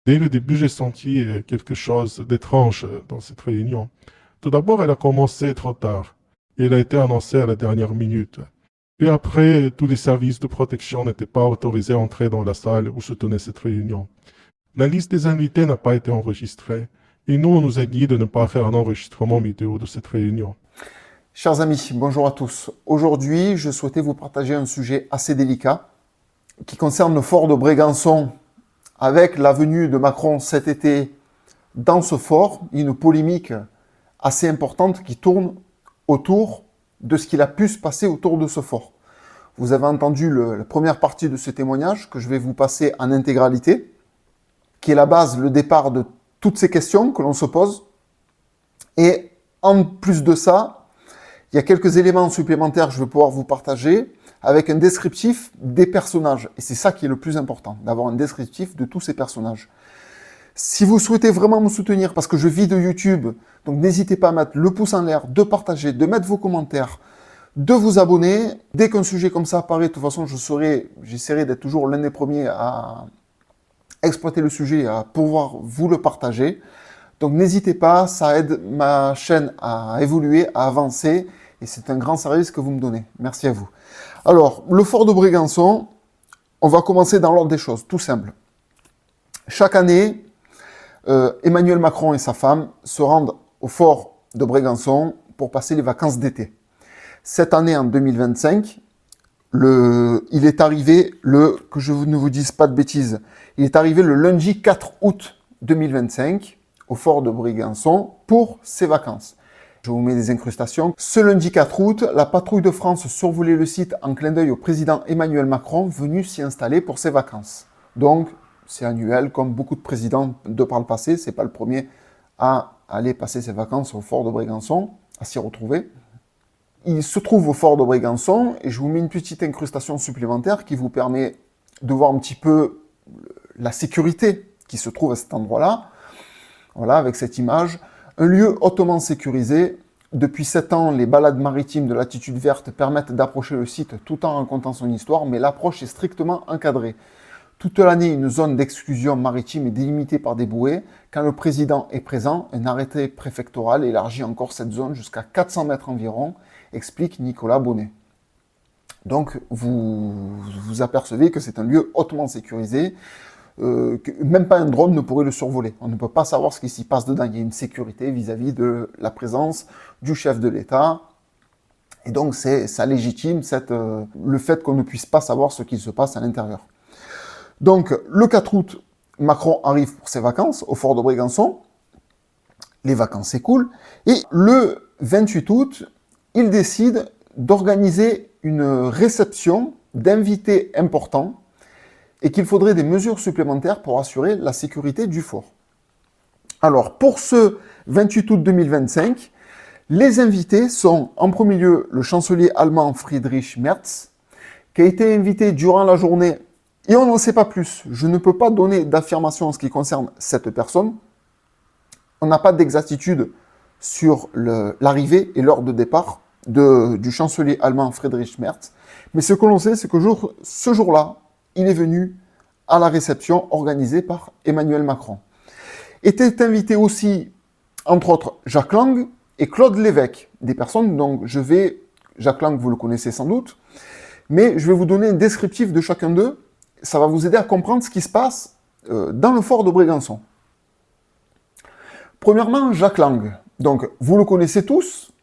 Dès le début, j'ai senti quelque chose d'étrange dans cette réunion. Tout d'abord, elle a commencé trop tard. Et elle a été annoncée à la dernière minute. Puis après, tous les services de protection n'étaient pas autorisés à entrer dans la salle où se tenait cette réunion. La liste des invités n'a pas été enregistrée. Et nous, on nous a dit de ne pas faire un enregistrement vidéo de cette réunion. Chers amis, bonjour à tous. Aujourd'hui, je souhaitais vous partager un sujet assez délicat qui concerne le fort de Brégançon. Avec la venue de Macron cet été dans ce fort, une polémique assez importante qui tourne autour de ce qu'il a pu se passer autour de ce fort. Vous avez entendu la première partie de ce témoignage que je vais vous passer en intégralité, qui est la base, le départ de toutes ces questions que l'on se pose. Et en plus de ça, il y a quelques éléments supplémentaires que je vais pouvoir vous partager avec un descriptif des personnages. Et c'est ça qui est le plus important, d'avoir un descriptif de tous ces personnages. Si vous souhaitez vraiment me soutenir, parce que je vis de YouTube, donc n'hésitez pas à mettre le pouce en l'air, de partager, de mettre vos commentaires, de vous abonner. Dès qu'un sujet comme ça apparaît, de toute façon, j'essaierai d'être toujours l'un des premiers à exploiter le sujet, à pouvoir vous le partager. Donc n'hésitez pas, ça aide ma chaîne à évoluer, à avancer, et c'est un grand service que vous me donnez. Merci à vous. Alors, le fort de Brégançon, on va commencer dans l'ordre des choses, tout simple. Chaque année, Emmanuel Macron et sa femme se rendent au fort de Brégançon pour passer les vacances d'été. Cette année, en 2025, il est arrivé que je ne vous dise pas de bêtises, il est arrivé le lundi 4 août 2025 au fort de Brégançon pour ses vacances. Je vous mets des incrustations. Ce lundi 4 août, la patrouille de France survolait le site en clin d'œil au président Emmanuel Macron venu s'y installer pour ses vacances. Donc, c'est annuel, comme beaucoup de présidents de par le passé. C'est pas le premier à aller passer ses vacances au fort de Brégançon, à s'y retrouver. Il se trouve au fort de Brégançon et je vous mets une petite incrustation supplémentaire qui vous permet de voir un petit peu la sécurité qui se trouve à cet endroit-là. Voilà, avec cette image. Un lieu hautement sécurisé. Depuis 7 ans, les balades maritimes de latitude verte permettent d'approcher le site tout en racontant son histoire, mais l'approche est strictement encadrée. Toute l'année, une zone d'exclusion maritime est délimitée par des bouées. Quand le président est présent, un arrêté préfectoral élargit encore cette zone jusqu'à 400 mètres environ, explique Nicolas Bonnet. Donc, vous apercevez que c'est un lieu hautement sécurisé. Que même pas un drone ne pourrait le survoler. On ne peut pas savoir ce qui s'y passe dedans. Il y a une sécurité vis-à-vis de la présence du chef de l'État. Et donc, ça légitime le fait qu'on ne puisse pas savoir ce qui se passe à l'intérieur. Donc, le 4 août, Macron arrive pour ses vacances au fort de Brégançon. Les vacances s'écoulent. Et le 28 août, il décide d'organiser une réception d'invités importants et qu'il faudrait des mesures supplémentaires pour assurer la sécurité du fort. Alors, pour ce 28 août 2025, les invités sont en premier lieu le chancelier allemand Friedrich Merz, qui a été invité durant la journée, et on n'en sait pas plus. Je ne peux pas donner d'affirmation en ce qui concerne cette personne. On n'a pas d'exactitude sur l'arrivée et l'heure de départ du chancelier allemand Friedrich Merz. Mais ce que l'on sait, c'est que ce jour-là, il est venu à la réception organisée par Emmanuel Macron. Étaient invités aussi, entre autres, Jacques Lang et Claude Lévesque, des personnes dont Jacques Lang, vous le connaissez sans doute, mais je vais vous donner un descriptif de chacun d'eux. Ça va vous aider à comprendre ce qui se passe dans le fort de Brégançon. Premièrement, Jacques Lang. Donc, vous le connaissez tous.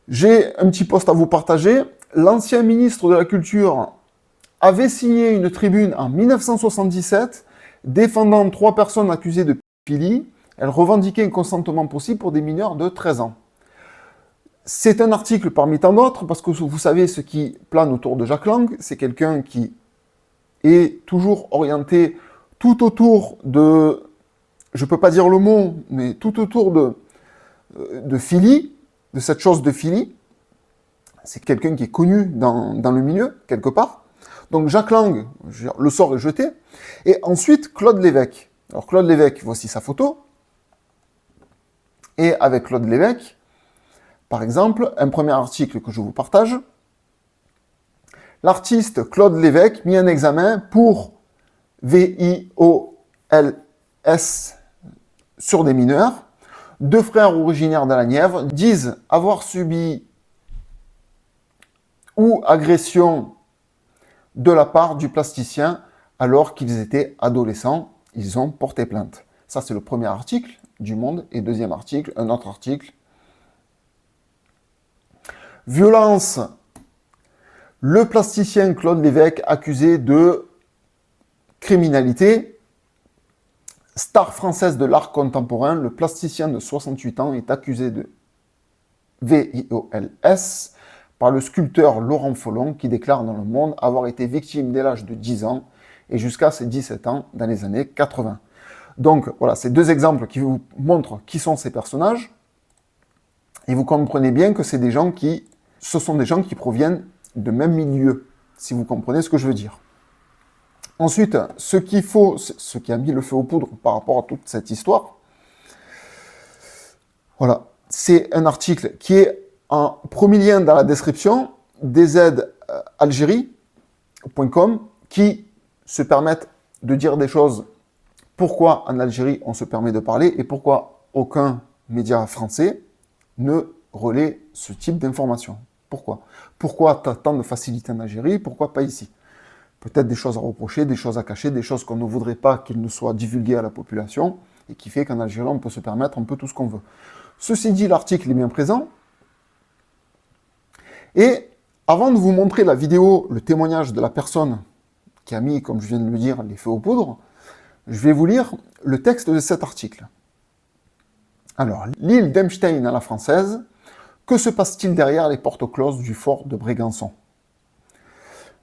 J'ai un petit post à vous partager. L'ancien ministre de la Culture avait signé une tribune en 1977 défendant 3 personnes accusées de pédophilie. Elle revendiquait un consentement possible pour des mineurs de 13 ans. C'est un article parmi tant d'autres parce que vous savez ce qui plane autour de Jacques Lang, c'est quelqu'un qui est toujours orienté tout autour de, je ne peux pas dire le mot, mais tout autour de philie, de cette chose de philie. C'est quelqu'un qui est connu dans le milieu, quelque part. Donc Jacques Lang, le sort est jeté. Et ensuite, Claude Lévesque. Alors Claude Lévesque, voici sa photo. Et avec Claude Lévesque, par exemple, un premier article que je vous partage. L'artiste Claude Lévesque mis en examen pour VIOLence LS sur des mineurs. 2 frères originaires de la Nièvre disent avoir subi ou agression de la part du plasticien alors qu'ils étaient adolescents. Ils ont porté plainte. Ça, c'est le premier article du Monde. Et deuxième article, un autre article. Violence. Le plasticien Claude Lévesque accusé de criminalité. Star française de l'art contemporain, le plasticien de 68 ans est accusé de VIOLS par le sculpteur Laurent Follon qui déclare dans Le Monde avoir été victime dès l'âge de 10 ans et jusqu'à ses 17 ans dans les années 80. Donc voilà, c'est 2 exemples qui vous montrent qui sont ces personnages. Et vous comprenez bien que ce sont des gens qui proviennent de même milieu, si vous comprenez ce que je veux dire. Ensuite, ce qui a mis le feu aux poudres par rapport à toute cette histoire, voilà, c'est un article qui est en premier lien dans la description, dzalgérie.com, qui se permettent de dire des choses, pourquoi en Algérie on se permet de parler et pourquoi aucun média français ne relaie ce type d'informations. Pourquoi ? Pourquoi tant de facilité en Algérie ? Pourquoi pas ici ? Peut-être des choses à reprocher, des choses à cacher, des choses qu'on ne voudrait pas qu'ils ne soient divulguées à la population, et qui fait qu'en Algérie, on peut se permettre un peu tout ce qu'on veut. Ceci dit, l'article est bien présent. Et avant de vous montrer la vidéo, le témoignage de la personne qui a mis, comme je viens de le dire, les feux aux poudres, je vais vous lire le texte de cet article. Alors, l'île d'Epstein à la française, que se passe-t-il derrière les portes closes du fort de Brégançon ?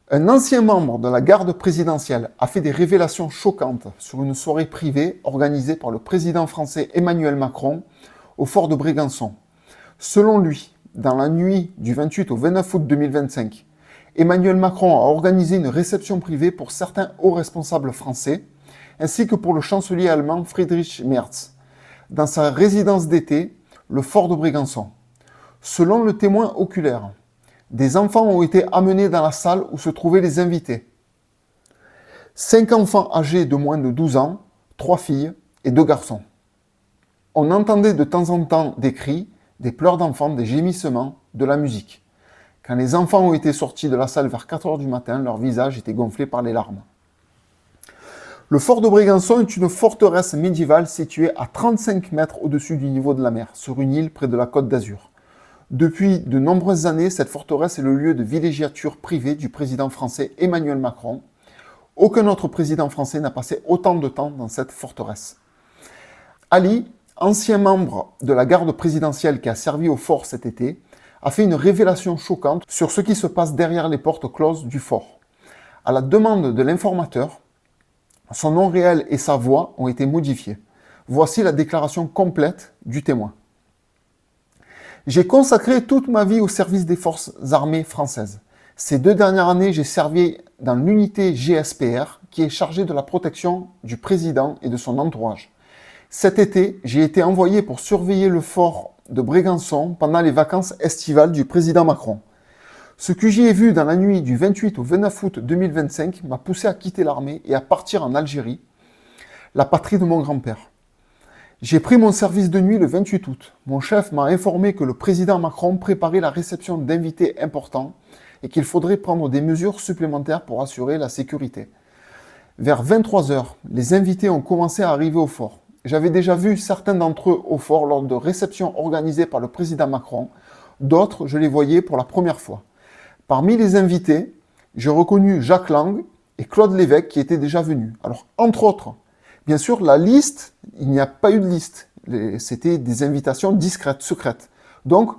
Un ancien membre de la garde présidentielle a fait des révélations choquantes sur une soirée privée organisée par le président français Emmanuel Macron au fort de Brégançon. Selon lui, dans la nuit du 28 au 29 août 2025, Emmanuel Macron a organisé une réception privée pour certains hauts responsables français, ainsi que pour le chancelier allemand Friedrich Merz, dans sa résidence d'été, le fort de Brégançon. Selon le témoin oculaire, des enfants ont été amenés dans la salle où se trouvaient les invités. 5 enfants âgés de moins de 12 ans, 3 filles et 2 garçons. On entendait de temps en temps des cris, des pleurs d'enfants, des gémissements, de la musique. Quand les enfants ont été sortis de la salle vers 4 heures du matin, leur visage était gonflé par les larmes. Le fort de Brégançon est une forteresse médiévale située à 35 mètres au-dessus du niveau de la mer, sur une île près de la Côte d'Azur. Depuis de nombreuses années, cette forteresse est le lieu de villégiature privée du président français Emmanuel Macron. Aucun autre président français n'a passé autant de temps dans cette forteresse. Ali, ancien membre de la garde présidentielle qui a servi au fort cet été, a fait une révélation choquante sur ce qui se passe derrière les portes closes du fort. À la demande de l'informateur, son nom réel et sa voix ont été modifiés. Voici la déclaration complète du témoin. J'ai consacré toute ma vie au service des forces armées françaises. Ces 2 dernières années, j'ai servi dans l'unité GSPR, qui est chargée de la protection du président et de son entourage. Cet été, j'ai été envoyé pour surveiller le fort de Brégançon pendant les vacances estivales du président Macron. Ce que j'y ai vu dans la nuit du 28 au 29 août 2025 m'a poussé à quitter l'armée et à partir en Algérie, la patrie de mon grand-père. J'ai pris mon service de nuit le 28 août. Mon chef m'a informé que le président Macron préparait la réception d'invités importants et qu'il faudrait prendre des mesures supplémentaires pour assurer la sécurité. Vers 23 h, les invités ont commencé à arriver au fort. J'avais déjà vu certains d'entre eux au fort lors de réceptions organisées par le président Macron. D'autres, je les voyais pour la première fois. Parmi les invités, j'ai reconnu Jacques Lang et Claude Lévesque qui étaient déjà venus. Alors, entre autres, bien sûr, la liste, il n'y a pas eu de liste. C'était des invitations discrètes, secrètes. Donc,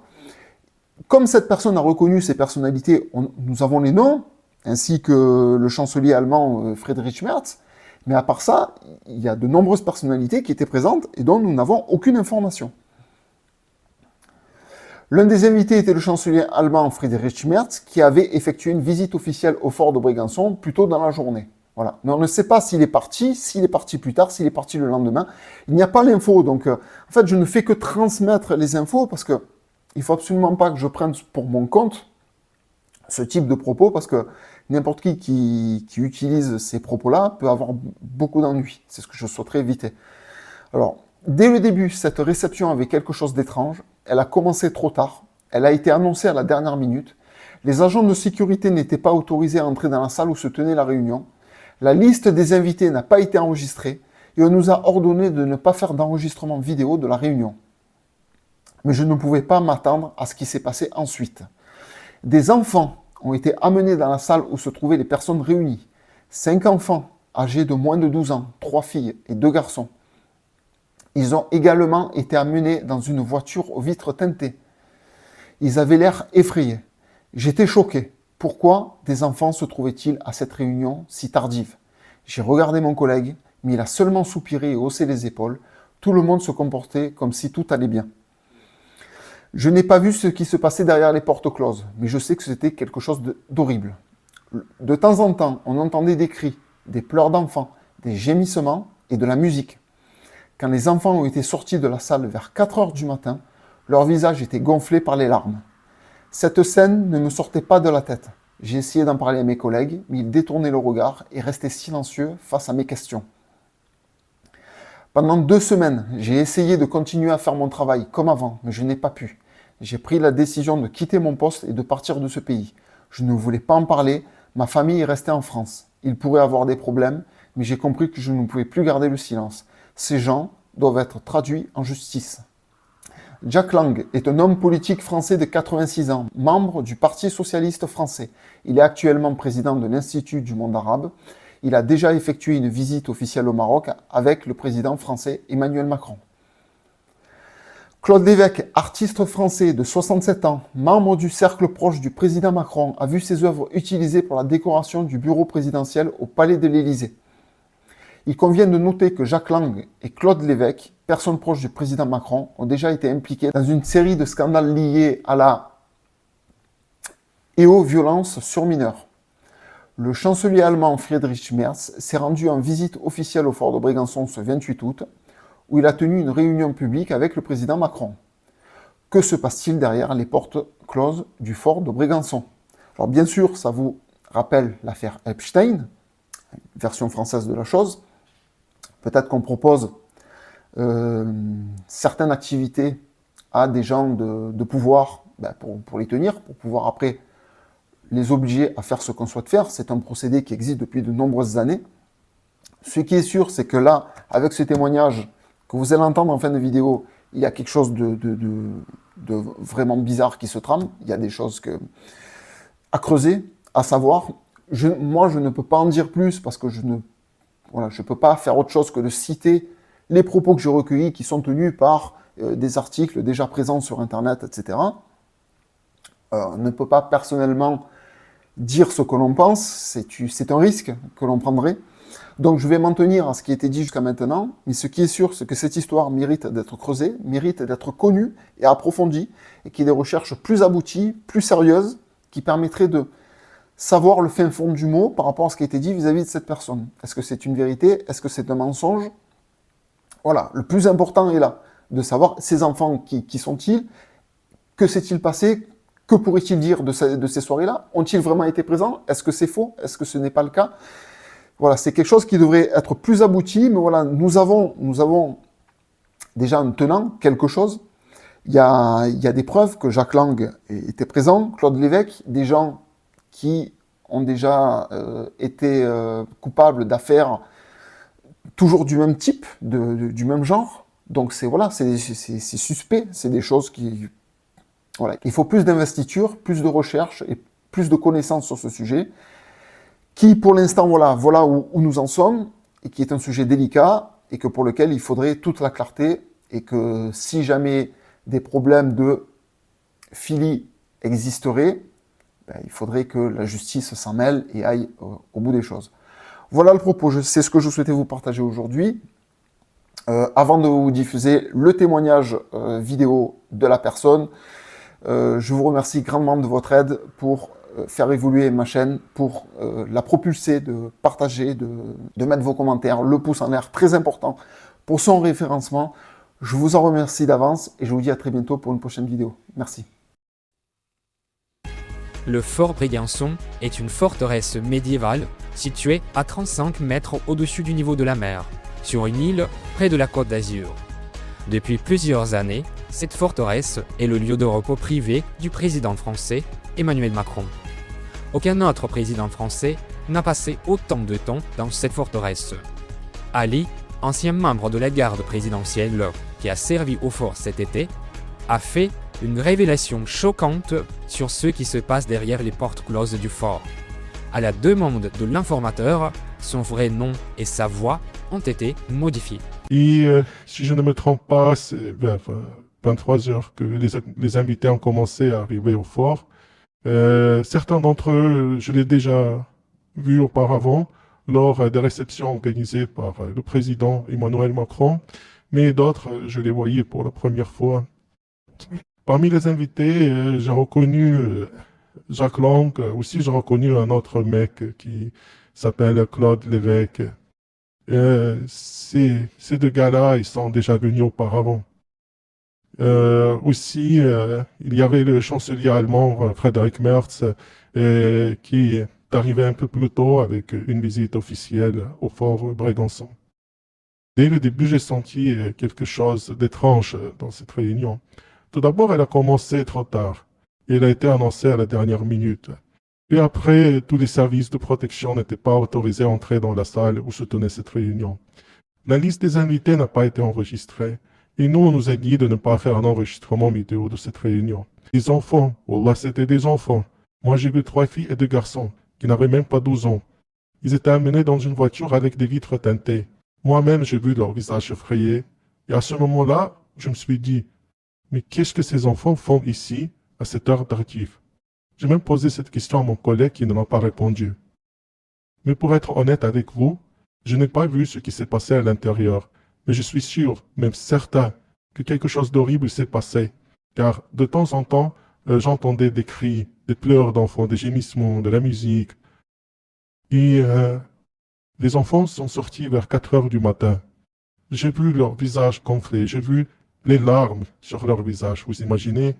comme cette personne a reconnu ces personnalités, nous avons les noms, ainsi que le chancelier allemand Friedrich Merz. Mais à part ça, il y a de nombreuses personnalités qui étaient présentes et dont nous n'avons aucune information. L'un des invités était le chancelier allemand Friedrich Merz, qui avait effectué une visite officielle au fort de Brégançon plus tôt dans la journée. Voilà. Mais on ne sait pas s'il est parti plus tard, s'il est parti le lendemain. Il n'y a pas l'info. Donc, en fait, je ne fais que transmettre les infos parce que il faut absolument pas que je prenne pour mon compte ce type de propos parce que n'importe qui utilise ces propos-là peut avoir beaucoup d'ennuis. C'est ce que je souhaiterais éviter. Alors, dès le début, cette réception avait quelque chose d'étrange. Elle a commencé trop tard. Elle a été annoncée à la dernière minute. Les agents de sécurité n'étaient pas autorisés à entrer dans la salle où se tenait la réunion. La liste des invités n'a pas été enregistrée et on nous a ordonné de ne pas faire d'enregistrement vidéo de la réunion. Mais je ne pouvais pas m'attendre à ce qui s'est passé ensuite. Des enfants ont été amenés dans la salle où se trouvaient les personnes réunies. 5 enfants âgés de moins de 12 ans, 3 filles et 2 garçons. Ils ont également été amenés dans une voiture aux vitres teintées. Ils avaient l'air effrayés. J'étais choqué. Pourquoi des enfants se trouvaient-ils à cette réunion si tardive? J'ai regardé mon collègue, mais il a seulement soupiré et haussé les épaules. Tout le monde se comportait comme si tout allait bien. Je n'ai pas vu ce qui se passait derrière les portes closes, mais je sais que c'était quelque chose d'horrible. De temps en temps, on entendait des cris, des pleurs d'enfants, des gémissements et de la musique. Quand les enfants ont été sortis de la salle vers 4 heures du matin, leur visage était gonflé par les larmes. Cette scène ne me sortait pas de la tête. J'ai essayé d'en parler à mes collègues, mais ils détournaient le regard et restaient silencieux face à mes questions. Pendant 2 semaines, j'ai essayé de continuer à faire mon travail comme avant, mais je n'ai pas pu. J'ai pris la décision de quitter mon poste et de partir de ce pays. Je ne voulais pas en parler, ma famille est restée en France. Il pourrait avoir des problèmes, mais j'ai compris que je ne pouvais plus garder le silence. Ces gens doivent être traduits en justice. Jack Lang est un homme politique français de 86 ans, membre du Parti socialiste français. Il est actuellement président de l'Institut du monde arabe. Il a déjà effectué une visite officielle au Maroc avec le président français Emmanuel Macron. Claude Lévesque, artiste français de 67 ans, membre du cercle proche du président Macron, a vu ses œuvres utilisées pour la décoration du bureau présidentiel au Palais de l'Élysée. Il convient de noter que Jack Lang et Claude Lévesque, personnes proches du président Macron, ont déjà été impliqués dans une série de scandales liés à la et aux violences sur mineurs. Le chancelier allemand Friedrich Merz s'est rendu en visite officielle au fort de Brégançon ce 28 août, où il a tenu une réunion publique avec le président Macron. Que se passe-t-il derrière les portes closes du fort de Brégançon? Alors bien sûr, ça vous rappelle l'affaire Epstein, version française de la chose. Peut-être qu'on propose certaines activités à des gens de pouvoir pour les tenir, pour pouvoir après les obliger à faire ce qu'on souhaite faire. C'est un procédé qui existe depuis de nombreuses années. Ce qui est sûr, c'est que là, avec ce témoignage que vous allez entendre en fin de vidéo, il y a quelque chose de vraiment bizarre qui se trame. Il y a des choses à creuser, à savoir. Moi, je ne peux pas en dire plus parce que je ne peux pas faire autre chose que de citer les propos que j'ai recueillis qui sont tenus par des articles déjà présents sur Internet, etc. On ne peut pas personnellement dire ce que l'on pense, c'est un risque que l'on prendrait. Donc je vais m'en tenir à ce qui a été dit jusqu'à maintenant, mais ce qui est sûr, c'est que cette histoire mérite d'être creusée, mérite d'être connue et approfondie, et qu'il y ait des recherches plus abouties, plus sérieuses, qui permettraient de savoir le fin fond du mot par rapport à ce qui a été dit vis-à-vis de cette personne. Est-ce que c'est une vérité? Est-ce que c'est un mensonge? Voilà, le plus important est là, de savoir ces enfants qui sont-ils, que s'est-il passé, que pourrait-il dire de ces soirées-là? Ont-ils vraiment été présents? Est-ce que c'est faux? Est-ce que ce n'est pas le cas? Voilà, c'est quelque chose qui devrait être plus abouti, mais voilà, nous avons déjà en tenant quelque chose. Il y a des preuves que Jack Lang était présent, Claude Lévesque, des gens qui ont déjà été coupables d'affaires toujours du même type, du même genre. Donc c'est suspect, c'est des choses qui... Voilà. Il faut plus d'investiture, plus de recherche et plus de connaissances sur ce sujet, qui pour l'instant, voilà où nous en sommes, et qui est un sujet délicat, et que pour lequel il faudrait toute la clarté, et que si jamais des problèmes de filie existeraient, il faudrait que la justice s'en mêle et aille au bout des choses. Voilà le propos, c'est ce que je souhaitais vous partager aujourd'hui. Avant de vous diffuser le témoignage vidéo de la personne, je vous remercie grandement de votre aide pour faire évoluer ma chaîne, pour la propulser, de partager, de mettre vos commentaires, le pouce en l'air, très important pour son référencement. Je vous en remercie d'avance et je vous dis à très bientôt pour une prochaine vidéo. Merci. Le fort Brégançon est une forteresse médiévale située à 35 mètres au-dessus du niveau de la mer, sur une île près de la Côte d'Azur. Depuis plusieurs années, cette forteresse est le lieu de repos privé du président français Emmanuel Macron. Aucun autre président français n'a passé autant de temps dans cette forteresse. Ali, ancien membre de la garde présidentielle qui a servi au fort cet été, a fait une révélation choquante sur ce qui se passe derrière les portes closes du fort. À la demande de l'informateur, son vrai nom et sa voix ont été modifiés. Et si je ne me trompe pas, c'est vers 23 heures que les invités ont commencé à arriver au fort. Certains d'entre eux, je l'ai déjà vu auparavant lors des réceptions organisées par le président Emmanuel Macron, mais d'autres, je les voyais pour la première fois. Parmi les invités, j'ai reconnu Jacques Lang, aussi j'ai reconnu un autre mec qui s'appelle Claude Lévesque. Ces deux gars-là, ils sont déjà venus auparavant. Aussi, il y avait le chancelier allemand Frédéric Merz qui est arrivé un peu plus tôt avec une visite officielle au fort Brégançon. Dès le début, j'ai senti quelque chose d'étrange dans cette réunion. Tout d'abord, elle a commencé trop tard. Et elle a été annoncée à la dernière minute. Puis après, tous les services de protection n'étaient pas autorisés à entrer dans la salle où se tenait cette réunion. La liste des invités n'a pas été enregistrée. Et nous, on nous a dit de ne pas faire un enregistrement vidéo de cette réunion. Les enfants, Wallah, c'était des enfants. Moi, j'ai vu 3 filles et 2 garçons qui n'avaient même pas 12 ans. Ils étaient amenés dans une voiture avec des vitres teintées. Moi-même, j'ai vu leur visage effrayé. Et à ce moment-là, je me suis dit, mais qu'est-ce que ces enfants font ici, à cette heure tardive? J'ai même posé cette question à mon collègue qui ne m'a pas répondu. Mais pour être honnête avec vous, je n'ai pas vu ce qui s'est passé à l'intérieur, mais je suis sûr, même certain, que quelque chose d'horrible s'est passé, car de temps en temps, j'entendais des cris, des pleurs d'enfants, des gémissements, de la musique. Et les enfants sont sortis vers 4 heures du matin. J'ai vu leur visage gonflé, j'ai vu les larmes sur leur visage, vous imaginez?